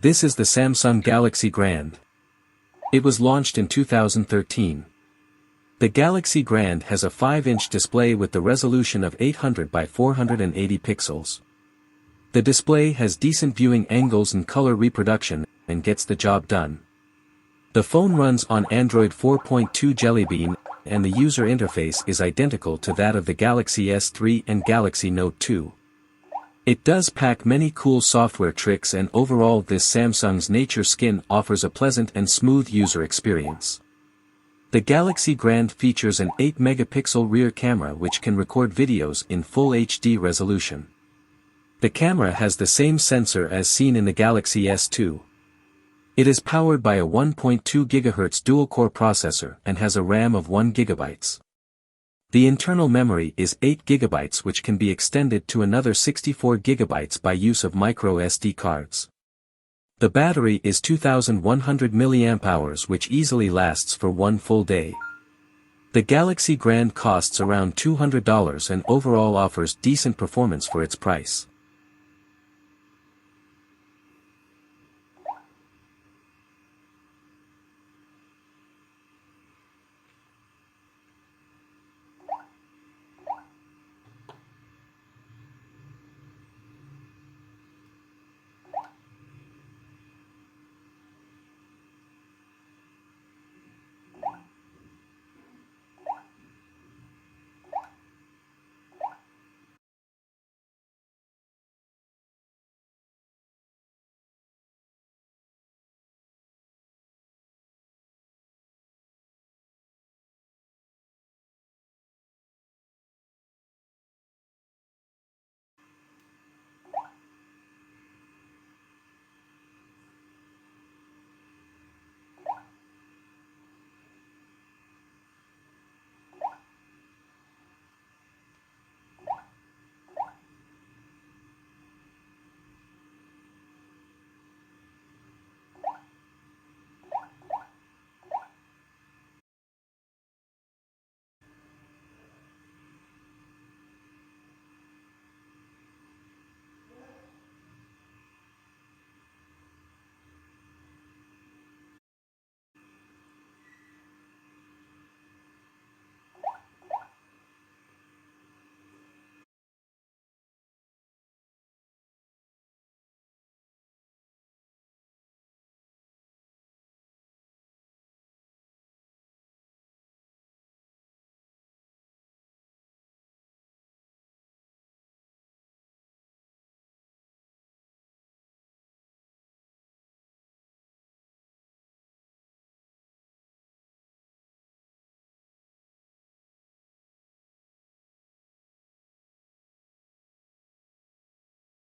This is the Samsung Galaxy Grand. It was launched in 2013. The Galaxy Grand has a 5-inch display with the resolution of 800 by 480 pixels. The display has decent viewing angles and color reproduction, and gets the job done. The phone runs on Android 4.2 Jelly Bean, and the user interface is identical to that of the Galaxy S3 and Galaxy Note 2. It does pack many cool software tricks, and overall this Samsung's Nature Skin offers a pleasant and smooth user experience. The Galaxy Grand features an 8-megapixel rear camera which can record videos in full HD resolution. The camera has the same sensor as seen in the Galaxy S2. It is powered by a 1.2 GHz dual-core processor and has a RAM of 1 GB. The internal memory is 8 GB, which can be extended to another 64 GB by use of micro SD cards. The battery is 2100 mAh, which easily lasts for one full day. The Galaxy Grand costs around $200 and overall offers decent performance for its price.